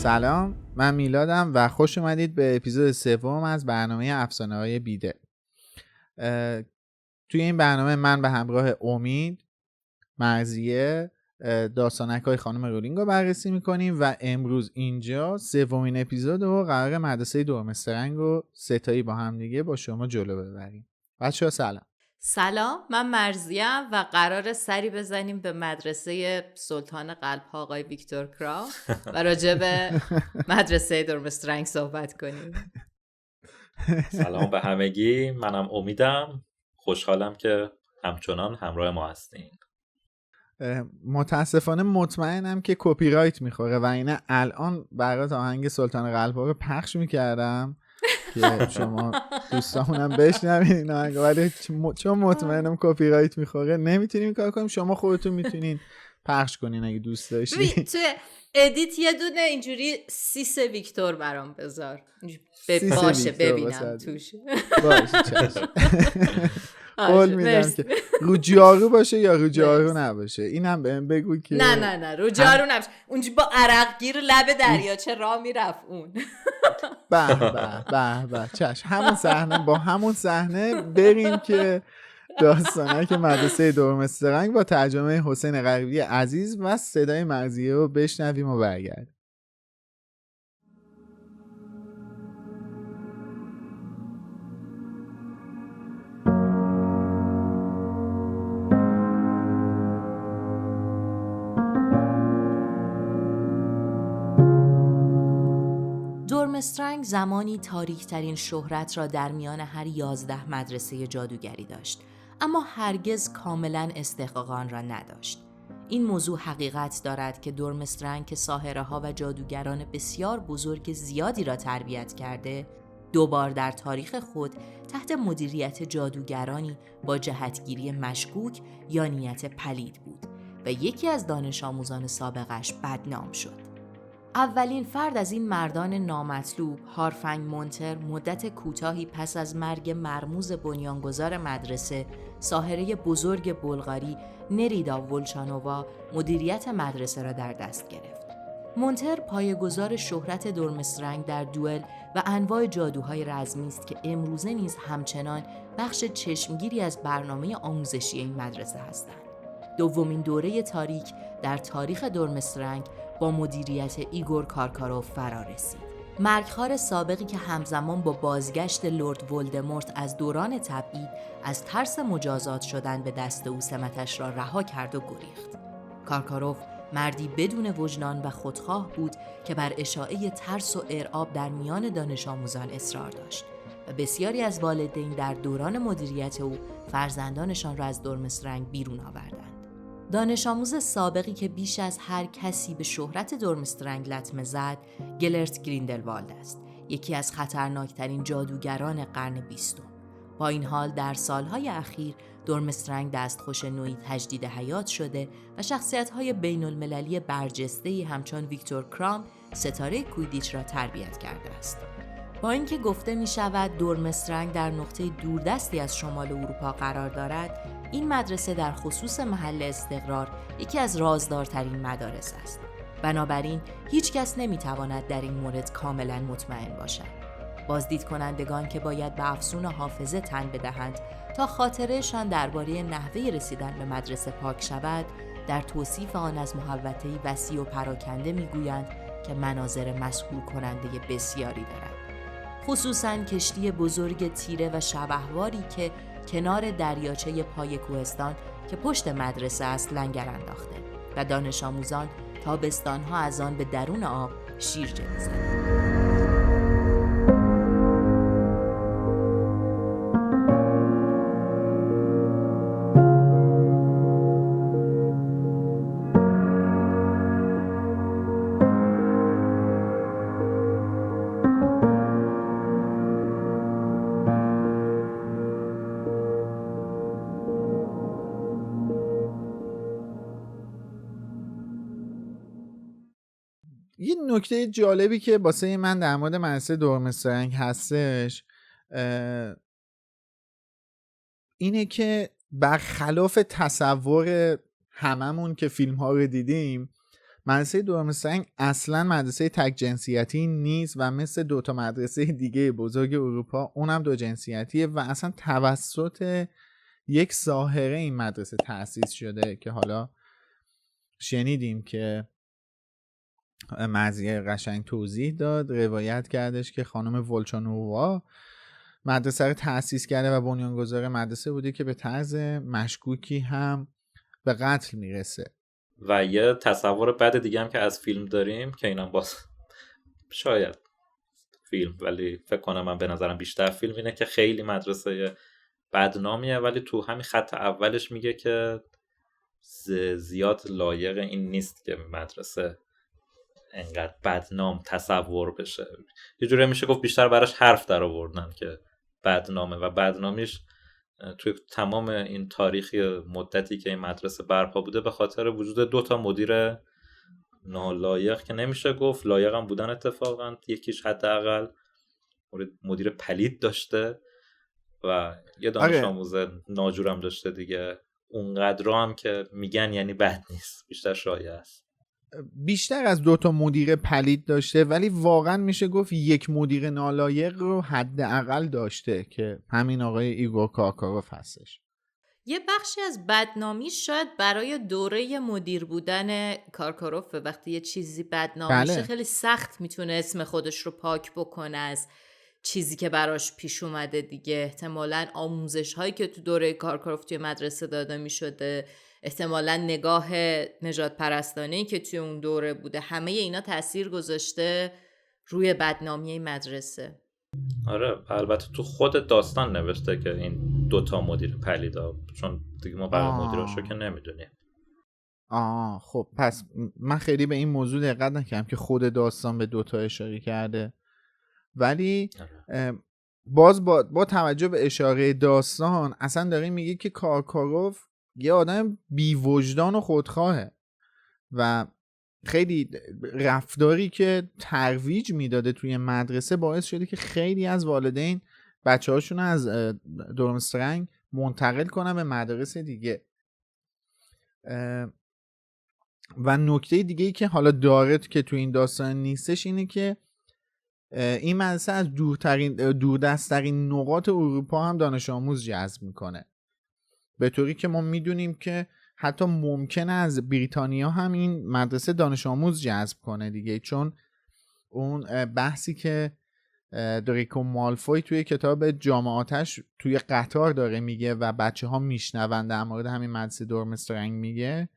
سلام، من میلادم و خوش اومدید به اپیزود سوم از برنامه افسانه‌های بیدل. توی این برنامه من به همراه امید، مرضیه، داستانک‌های خانم رولینگ رو بررسی میکنیم و امروز اینجا سومین اپیزود رو قرار مدرسه دورمسترنگ رو ستایی با هم دیگه با شما جلو ببریم. بچه‌ها سلام، من مرضیم و قرار سری بزنیم به مدرسه سلطان قلب‌ها آقای ویکتور کرا و راجع به مدرسه دورمسترنگ صحبت کنیم. سلام به همگی، منم امیدم. خوشحالم که همچنان همراه ما هستین. متاسفانه مطمئنم که کپی رایت میخوره و اینه الان برات آهنگ سلطان قلب‌ها رو پخش میکردم که شما دوستامونم بشنوین این آهنگ، ولی چون مطمئنم کپی رایت میخوره نمیتونیم کار کنیم. شما خودتون میتونین پخش کنین اگه دوست داشتین. ببین توی ادیت یه دونه اینجوری سیس ویکتور برام بذار باشه ببینم توش. باشه چشم. قول میدم که رو جارو باشه یا رو جارو نباشه. اینم بهم بگو که نه رو جارو نباشه. اونجا با عرقگیر لب دریاچه راه میرفت اون. به چشم. همون صحنه بریم که داستانک مدرسه دورمسترنگ با ترجمه حسین غریبی عزیز و صدای مرضیه رو بشنویم و برگردیم. دورمسترنگ زمانی تاریک‌ترین شهرت را در میان هر 11 مدرسه جادوگری داشت، اما هرگز کاملاً استحقاق آن را نداشت. این موضوع حقیقت دارد که دورمسترنگ که ساحره‌ها و جادوگران بسیار بزرگ زیادی را تربیت کرده، دوبار در تاریخ خود تحت مدیریت جادوگرانی با جهتگیری مشکوک یا نیت پلید بود و یکی از دانش آموزان سابقش بدنام شد. اولین فرد از این مردان نامطلوب، هارفنگ مونتر، مدت کوتاهی پس از مرگ مرموز بنیانگذار مدرسه، ساحره بزرگ بلغاری نریدا ولچانووا، مدیریت مدرسه را در دست گرفت. مونتر پایه‌گذار شهرت دورمسترنگ در دوئل و انواع جادوهای رزمی است که امروزه نیز همچنان بخش چشمگیری از برنامه آموزشی این مدرسه هستند. دومین دوره تاریک در تاریخ دورمسترنگ با مدیریت ایگور کارکاروف فرا رسید. مرگخوار سابقی که همزمان با بازگشت لرد ولدمورت از دوران تبعید از ترس مجازات شدن به دست او سمتش را رها کرد و گریخت. کارکاروف مردی بدون وجدان و خودخواه بود که بر اشاعه ترس و ارعاب در میان دانش آموزان اصرار داشت و بسیاری از والدین در دوران مدیریت او فرزندانشان را از دورمسترنگ بیرون آوردند. دانش آموز سابقی که بیش از هر کسی به شهرت دورمسترنگ لطمه زد، گلرت گریندلوالد است، یکی از خطرناکترین جادوگران قرن 20. با این حال در سالهای اخیر دورمسترنگ دستخوش نوعی تجدید حیات شده و شخصیت‌های بین‌المللی برجسته‌ای همچون ویکتور کرام ستاره کویدیچ را تربیت کرده است. با اینکه گفته می شود دورمسترنگ در نقطه دوردستی از شمال اروپا قرار دارد، این مدرسه در خصوص محل استقرار یکی از رازدارترین مدارس است. بنابراین هیچ کس نمی تواند در این مورد کاملا مطمئن باشد. بازدید کنندگان که باید به افسون حافظه تن بدهند تا خاطرهشان درباره نحوه رسیدن به مدرسه پاک شود، در توصیف آن از محوطه‌ای وسیع و پراکنده می گویند که مناظر مسحور کننده بسیاری دارد. خصوصاً کشتی بزرگ تیره و شبحواری که کنار دریاچه پای کوهستان که پشت مدرسه است لنگر انداخته و دانش آموزان تابستانها از آن به درون آب شیرجه می‌زنند. یه نکته جالبی که واسه من در مورد مدرسه دورمسترنگ هستش اینه که برخلاف تصور هممون که فیلم ها رو دیدیم، مدرسه دورمسترنگ اصلا مدرسه تک جنسیتی نیست و مثل 2 مدرسه دیگه بزرگ اروپا اونم 2 جنسیتیه و اصلا توسط یک ظاهره این مدرسه تأسیس شده که حالا شنیدیم که مزیه قشنگ توضیح داد، روایت کردش که خانم ولچانووا مدرسه رو تأسیس کرده و بنیانگذار مدرسه بوده که به طرز مشکوکی هم به قتل میرسه. و یه تصور بد دیگه هم که از فیلم داریم که اینم باز شاید فیلم، ولی فکر کنم من به نظرم بیشتر فیلم اینه که خیلی مدرسه بدنامیه، ولی تو همین خط اولش میگه که زیاد لایق این نیست که مدرسه انقدر بدنام تصور بشه. یه جوری میشه گفت بیشتر براش حرف در آوردن که بدنامه و بدنامیش توی تمام این تاریخی مدتی که این مدرسه برپا بوده به خاطر وجود 2 مدیر نالایق که نمیشه گفت لایق هم بودن اتفاقا، یکیش حداقل مدیر پلید داشته و یه دانش آموز ناجورم داشته دیگه. اونقدر هم که میگن یعنی بد نیست، بیشتر شایعه است. بیشتر از 2 مدیر پلید داشته، ولی واقعا میشه گفت 1 مدیر نالایق رو حداقل داشته که همین آقای ایگور کارکاروف هستش. یه بخشی از بدنامی شاید برای دوره مدیر بودن کارکاروف، وقتی یه چیزی بدنام میشه خیلی سخت میتونه اسم خودش رو پاک بکنه از چیزی که براش پیش اومده دیگه. احتمالاً آموزش هایی که تو دوره کارکاروف توی مدرسه داده میشده، احتمالاً نگاه نژاد پرستانه‌ای که توی اون دوره بوده، همه اینا تأثیر گذاشته روی بدنامی مدرسه. آره البته تو خود داستان نوشته که این 2 مدیر پلیدا، چون دیگه ما برای مدیراشو که نمیدونیم. خب پس من خیلی به این موضوع دقت نکردم که خود داستان به 2 اشاره کرده، ولی باز با توجه به اشاره داستان اصلا داره میگه که کارکاروف یه آدم بی وجدان و خودخواهه و خیلی رفتاری که ترویج میداده توی مدرسه باعث شده که خیلی از والدین بچه هاشون از دورمسترنگ منتقل کنن به مدارس دیگه. و نکته دیگه‌ای که حالا داره که توی این داستان نیستش اینه که این مدرسه از دوردست‌ترین نقاط اروپا هم دانش آموز جذب میکنه، به طوری که ما میدونیم که حتی ممکنه از بریتانیا هم این مدرسه دانش آموز جذب کنه دیگه، چون اون بحثی که دریکو مالفوی توی کتاب جامعاتش توی قطار داره میگه و بچه ها میشنون در مورد همین مدرسه دورمسترنگ میگه،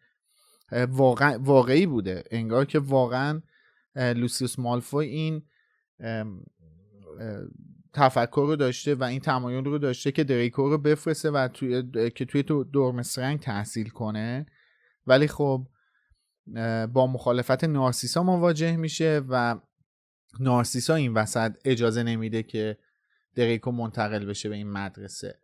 واقعی بوده. انگار که واقعا لوسیوس مالفوی این تفکر رو داشته و این تمایل رو داشته که دریکو رو بفرسته و توی دورمسترنگ تحصیل کنه، ولی خب با مخالفت نارسیسا مواجه میشه و نارسیسا این وسط اجازه نمیده که دریکو منتقل بشه به این مدرسه.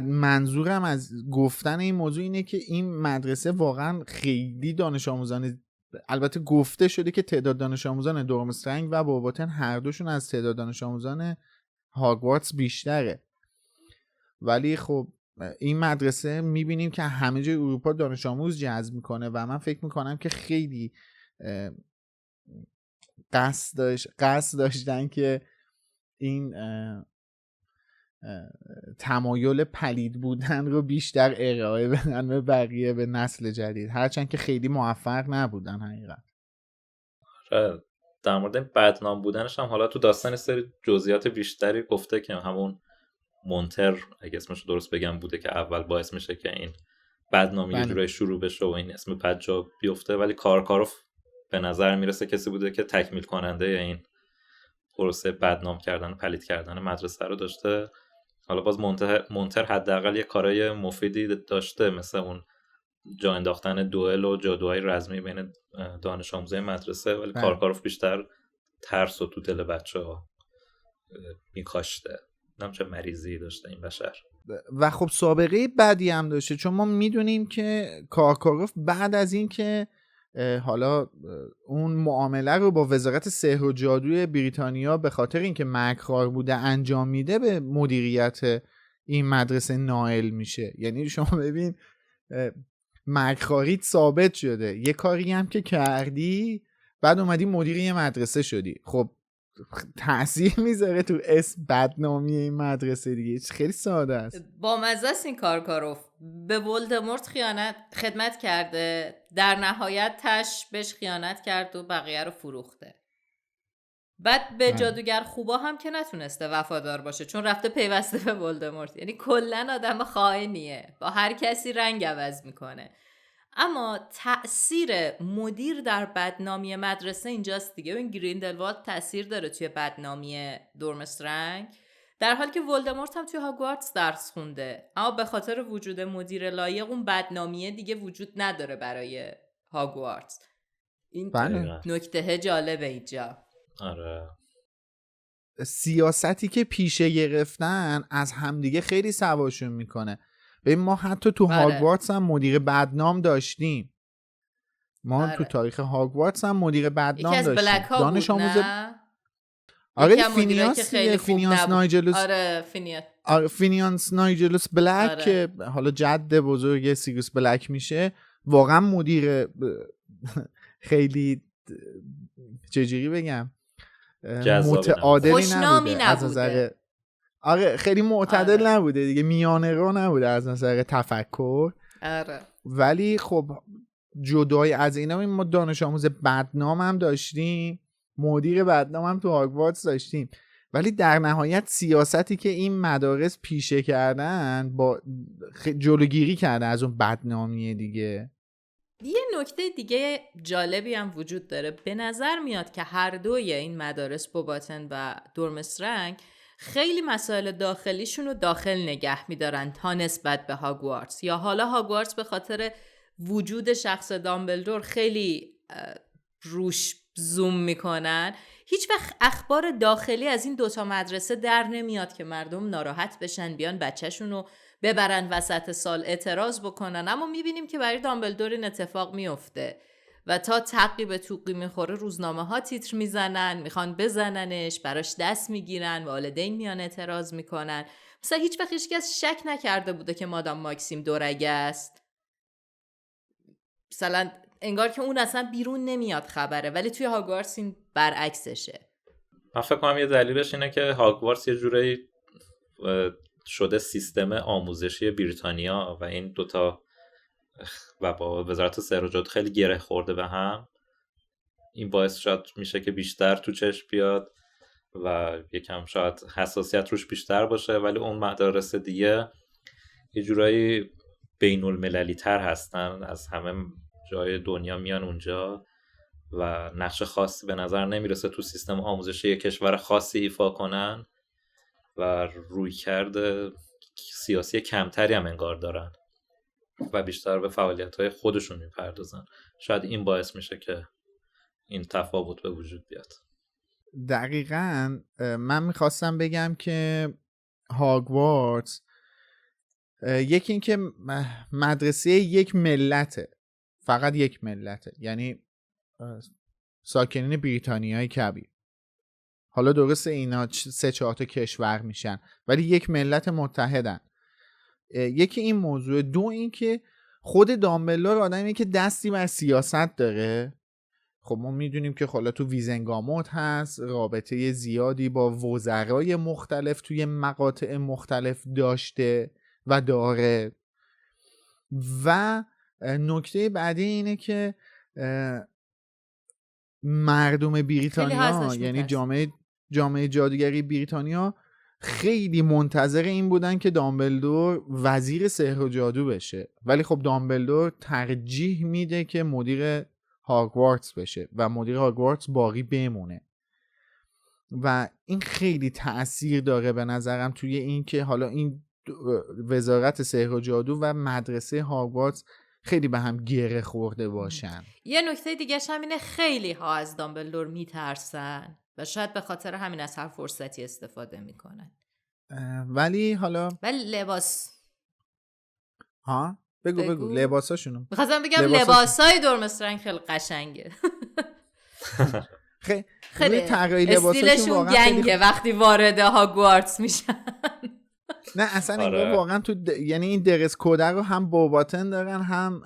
منظورم از گفتن این موضوع اینه که این مدرسه واقعا خیلی دانش آموزان، البته گفته شده که تعداد دانش آموزان دورمسترنگ و باباتن هر دوشون از تعداد دانش آموزان هاگوارتس بیشتره، ولی خب این مدرسه میبینیم که همه جای اروپا دانش آموز جذب میکنه و من فکر میکنم که خیلی قصد داشتن که این تمایل پلید بودن رو بیشتر ارائه بدن به بقیه، به نسل جدید، هرچند که خیلی موفق نبودن حقیقت. در مورد بدنام بودنش هم حالا تو داستان سری جزئیات بیشتری گفته که همون مونتر اگه اسمش درست بگم بوده که اول باعث میشه که این بدنامی یه جورایی شروع بشه و این اسم بد جا بیفته، ولی کارکاروف به نظر میرسه کسی بوده که تکمیل کننده این پروسه بدنام کردن، پلید کردن مدرسه رو داشته. حالا باز مونتر حداقل یه کارهای مفیدی داشته، مثل اون جا انداختن دوئل و جادوهای رزمی بین دانش آموزای مدرسه، ولی کارکاروف بیشتر ترس و تو دل بچه‌ها میکاشته. نمیدونم چه مریضی داشته این بشر. و خب سابقه بدی هم داشته، چون ما میدونیم که کارکاروف بعد از این که حالا اون معامله رو با وزارت سحر و جادوی بریتانیا به خاطر اینکه مکرخوار بوده انجام میده، به مدیریت این مدرسه نائل میشه. یعنی شما ببین مرگخواریت ثابت شده، یه کاری هم که کردی بعد اومدی مدیر یه مدرسه شدی، خب تأثیر میذاره تو اسم بدنامی این مدرسه دیگه. خیلی ساده است. با مزه است این کارکاروف. به ولدمورت خدمت کرده، در نهایت تش بهش خیانت کرد و بقیه رو فروخته. بعد به جادوگر خوبا هم که نتونسته وفادار باشه چون رفته پیوسته به ولدمورت. یعنی کلن آدم خائنیه، با هر کسی رنگ عوض میکنه. اما تأثیر مدیر در بدنامی مدرسه اینجاست دیگه. این گریندلوالد تأثیر داره توی بدنامی دورمسترنگ، در حالی که ولدمورت هم توی هاگوارتس درس خونده، اما به خاطر وجود مدیر لایق اون بدنامیه دیگه وجود نداره برای هاگوارتس. این نکته جالبه اینجا. آره. سیاستی که پیشه گرفتن از همدیگه خیلی سواشون میکنه. ببین ما حتی تو هاگوارتس هم مدیر بدنام داشتیم. تو تاریخ هاگوارتس هم مدیر بدنام داشتیم. دانش آموز آره فینیانس نایجلوس. فینیانس نایجلوس بلک که حالا جد بزرگ سیریوس بلک میشه، واقعا مدیر خیلی چجوری بگم متعادلی نبوده از نظر آره خیلی معتدل نبوده دیگه، میانه رو نبوده از نظر تفکر. ولی خب جدای از اینا ما دانش آموز بدنام هم داشتیم، مدیر بدنام هم تو هاگوارتس داشتیم، ولی در نهایت سیاستی که این مدارس پیشه کردن با جلوگیری کرده از اون بدنامیه دیگه. یه نکته دیگه جالبی هم وجود داره. به نظر میاد که هر دوی این مدارس بوباتن و دورمسترنگ خیلی مسائل داخلیشون رو داخل نگه میدارن تا نسبت به هاگوارتس، یا حالا هاگوارتس به خاطر وجود شخص دامبلدور خیلی روش زوم میکنن. هیچ وقت اخبار داخلی از این دوتا مدرسه در نمیاد که مردم ناراحت بشن بیان بچهشون رو ببرن وسط سال اعتراض بکنن، اما میبینیم که برای دامبلدور این اتفاق میفته و تا تقی به توقی میخوره روزنامه ها تیتر میزنن، میخوان بزننش، براش دست میگیرن، والدین میان اعتراض میکنن. مثلا هیچ وقت هیچ کس شک نکرده بوده که مادام ماکسیم دورگه است، مثلا انگار که اون اصلا بیرون نمیاد خبره، ولی توی هاگوارتس این برعکسشه. من فکر کنم یه دلیلش اینه که هاگوارتس یه جورایی شده سیستم آموزشی بریتانیا و این دوتا و با وزارت سحر و جادو خیلی گره خورده به هم. این باعث شاید میشه که بیشتر تو چشم بیاد و یکم شاید حساسیت روش بیشتر باشه، ولی اون مدارس دیگه یه جورایی بین المللی تر هستن، از همه جای دنیا میان اونجا و نقش خاصی به نظر نمیرسه تو سیستم آموزشی کشور خاصی ایفا کنن و رویکرد سیاسی کمتری هم انگار دارن و بیشتر به فعالیت‌های خودشون میپردازن. شاید این باعث میشه که این تفاوت به وجود بیاد. دقیقاً من میخواستم بگم که هاگوارتس یکی این که مدرسه یک ملته، فقط یک ملته، یعنی ساکنین بریتانیای کبیر. حالا درسته اینا 3-4 تا کشور میشن ولی یک ملت متحدن. یکی این موضوع. دو این که خود دامبلدور آدمی که دستی بر سیاست داره. خب ما میدونیم که حالا تو ویزنگاموت هست، رابطه زیادی با وزرای مختلف توی مقاطع مختلف داشته و داره. و نکته بعدی اینه که مردم بریتانیا یعنی جامعه جادوگری بریتانیا خیلی منتظر این بودن که دامبلدور وزیر سحر و جادو بشه، ولی خب دامبلدور ترجیح میده که مدیر هاگوارتس بشه و مدیر هاگوارتس باقی بمونه و این خیلی تأثیر داره به نظرم توی این که حالا این وزارت سحر و جادو و مدرسه هاگوارتس خیلی به هم گره خورده باشن. یه نکته دیگه هم اینه خیلی ها از دامبلدور میترسن و شاید به خاطر همین از هر فرصتی استفاده میکنن. ولی لباس بگو لباساشونو میخواستم بگم لباسای دورمسترنگ خیلی قشنگه. خیلی تغییر لباساشون استیلشون گنگه وقتی وارد هاگوارتس میشن. نه اصلا آره. انگار واقعا تو یعنی این درس کوده رو هم بوباتن دارن هم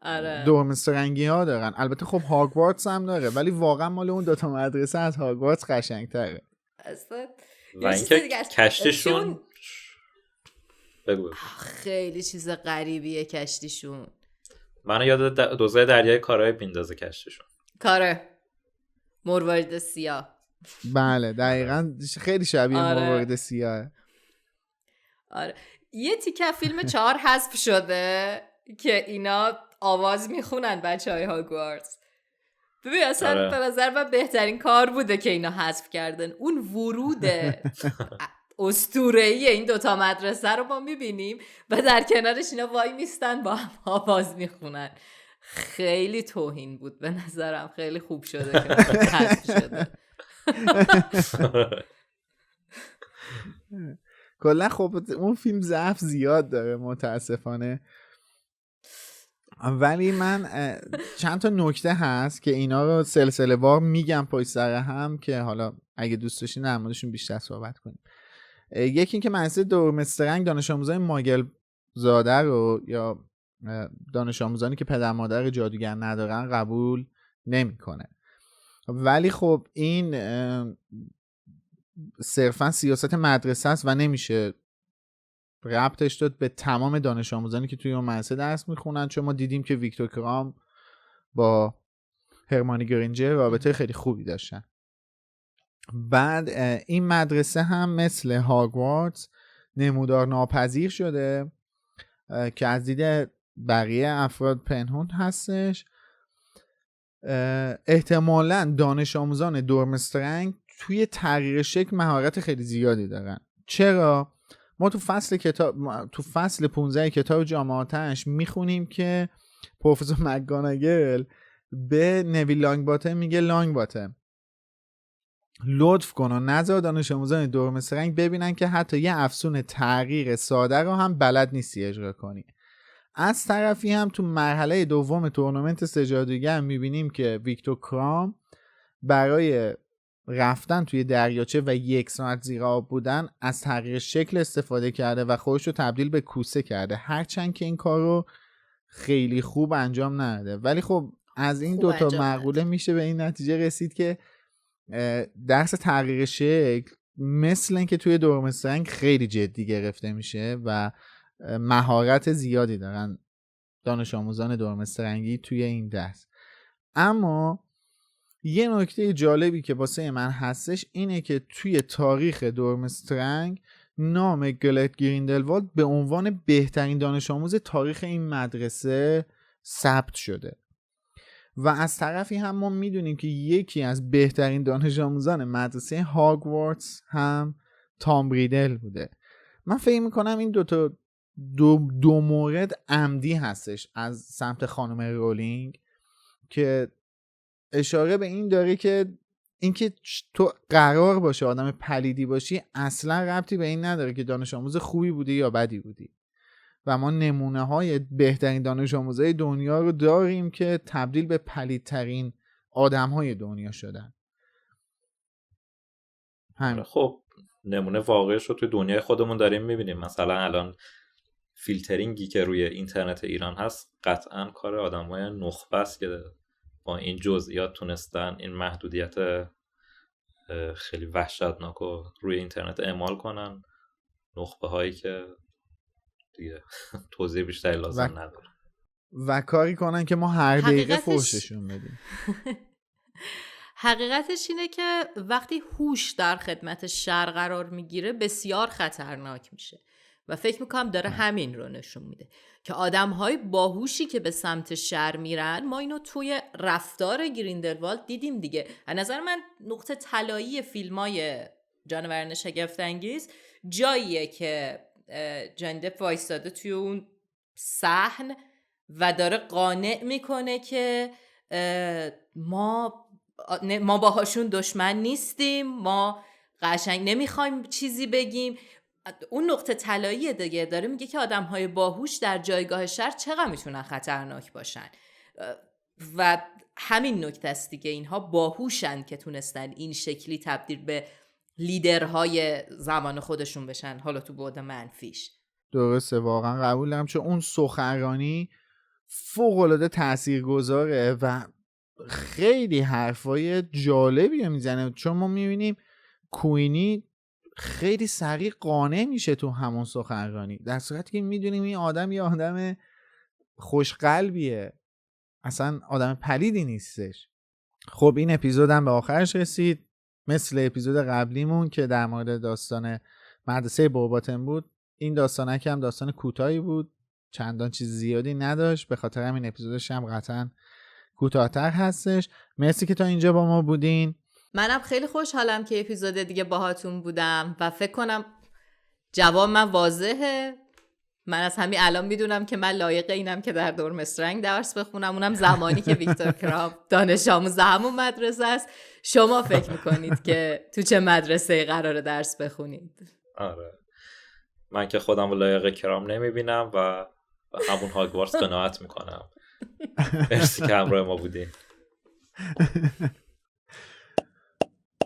آره. دورمسترنگی ها دارن. البته خب هاگوارتس هم داره ولی واقعا مال اون دوتا مدرسه از هاگوارتس قشنگ‌تره. اصلا و اینکه کشتشون بگو خیلی چیز غریبیه کشتیشون. منو یاد دوزای دریای کارای بیندازه کشتشون. کاره مروارید سیاه. بله دقیقاً خیلی شبیه مروارید سیاه. آره یه تیکه فیلم 4 حذف شده که اینا آواز میخونن بچهای هاگوارتس. ببین اصلا به نظر من بهترین کار بوده که اینا حذف کردن. اون ورود اسطوره‌ای این دوتا مدرسه رو ما میبینیم و در کنارش اینا وای میستن با هم آواز میخونن. خیلی توهین بود به نظرم. خیلی خوب شده که حذف شده. کلا خب اون فیلم ضعف زیاد داره متاسفانه. ولی من چند تا نکته هست که اینا رو سلسله وار میگم پشت سر هم که حالا اگه دوست داشتین در موردشون بیشتر صحبت کنیم. یکی این که مدرسه دورمسترنگ دانش آموزای ماگل زاده رو یا دانش آموزانی که پدر مادر جادوگر ندارن قبول نمیکنه. ولی خب این صرفا سیاست مدرسه است و نمیشه ربطش داد به تمام دانش آموزانی که توی اون مدرسه درس میخونن، چون ما دیدیم که ویکتور کرام با هرمانی گرینجر رابطه خیلی خوبی داشتن. بعد این مدرسه هم مثل هاگوارتس نمودار ناپذیر شده که از دید بقیه افراد پنهون هستش. احتمالاً دانش آموزان دورمسترنگ توی تغییر شکل مهارت خیلی زیادی دارن. چرا؟ ما تو فصل 15 کتاب جامعه آتش میخونیم که پروفسور مکگاناگل به نویل لانگباتم میگه لانگباتم لطف کن و نذار دانش آموزان دورمسترنگ ببینن که حتی یه افسون تغییر ساده رو هم بلد نیستی اجرا کنی. از طرفی هم تو مرحله دوم تورنمنت سجادوگر میبینیم که ویکتور کرام برای رفتن توی دریاچه و 1 ساعت زیر آب بودن از تغییر شکل استفاده کرده و خودش رو تبدیل به کوسه کرده، هرچند که این کار رو خیلی خوب انجام نداده. ولی خب از این دوتا مقوله میشه به این نتیجه رسید که درس تغییر شکل مثل این که توی دورمسترنگ خیلی جدی گرفته میشه و مهارت زیادی دارن دانش آموزان دورمسترنگی توی این درس. اما یه نکته جالبی که واسه من هستش اینه که توی تاریخ دورمسترنگ نام گلت گریندلوالد به عنوان بهترین دانش آموز تاریخ این مدرسه ثبت شده و از طرفی هم ما میدونیم که یکی از بهترین دانش آموزان مدرسه هاگوارتس هم تام ریدل بوده. من فکر میکنم این دو مورد عمدی هستش از سمت خانم رولینگ که اشاره به این داره که اینکه تو قرار باشه آدم پلیدی باشی اصلا ربطی به این نداره که دانش آموز خوبی بودی یا بدی بودی و ما نمونه های بهترین دانش آموزای دنیا رو داریم که تبدیل به پلیدترین آدم های دنیا شدن. خب نمونه واقعیش رو توی دنیای خودمون داریم میبینیم. مثلا الان فیلترینگی که روی اینترنت ایران هست قطعا کار آدم‌های نخبه است که با این جزئیات تونستن این محدودیت خیلی وحشتناک رو روی اینترنت اعمال کنن. نخبه هایی که دیگه توضیح بیشتری لازم نداره و کاری کنن که ما هر دقیقه فحششون بدیم. حقیقتش اینه که وقتی هوش در خدمت شر قرار میگیره بسیار خطرناک میشه و فکر میکنم داره همین رو نشون میده که آدم‌های باهوشی که به سمت شر میرن، ما اینو توی رفتار گریندلوالد دیدیم دیگه. از نظر من نقطه طلایی فیلمای جانوران شگفت‌انگیز جاییه که جانی دپ وایستاده توی اون صحن و داره قانع میکنه که ما باهاشون دشمن نیستیم، ما قشنگ نمیخوایم چیزی بگیم. اون نقطه طلایی دیگه داره میگه که آدم‌های باهوش در جایگاه شر چقدر میتونن خطرناک باشن و همین نکته است دیگه. اینها باهوشن که تونستن این شکلی تبدیل به لیدرهای زمان خودشون بشن، حالا تو بعد منفیش. درسته، واقعا قبول دارم، چون اون سخنرانی فوق‌العاده تاثیرگذاره و خیلی حرفای جالبی میزنه، چون ما میبینیم کوینی خیلی سریع قانع میشه تو همون سخنرانی، در صورتی که میدونیم این آدم یه آدم خوشقلبیه، اصلا آدم پلیدی نیستش. خب این اپیزودم به آخرش رسید، مثل اپیزود قبلیمون که در مورد داستان مدرسه بورباتن بود، این داستانک هم داستان کوتاهی بود، چندان چیز زیادی نداشت، به خاطر همین اپیزودش هم قطعا کوتاه‌تر هستش. مرسی که تا اینجا با ما بودین. منم خیلی خوشحالم که اپیزود دیگه باهاتون بودم و فکر کنم جواب من واضحه. من از همین الان میدونم که من لایق اینم که در دورمسترنگ درس بخونم، اونم زمانی که ویکتور کرامپ دانش آموز همون مدرسه است. شما فکر میکنید که تو چه مدرسه قراره درس بخونید؟ آره، من که خودم لایق کرام نمیبینم و همون هاگوارتس قناعت میکنم. مرسی که همراه ما بودین.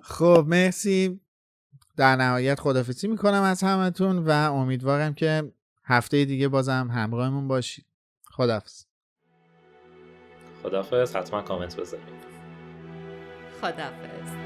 خب مرسی، در نهایت خداحافظی میکنم از همتون و امیدوارم که هفته دیگه بازم همراهمون باشید. خداحافظ. خداحافظ، حتما کامنت بذارید. خداحافظ.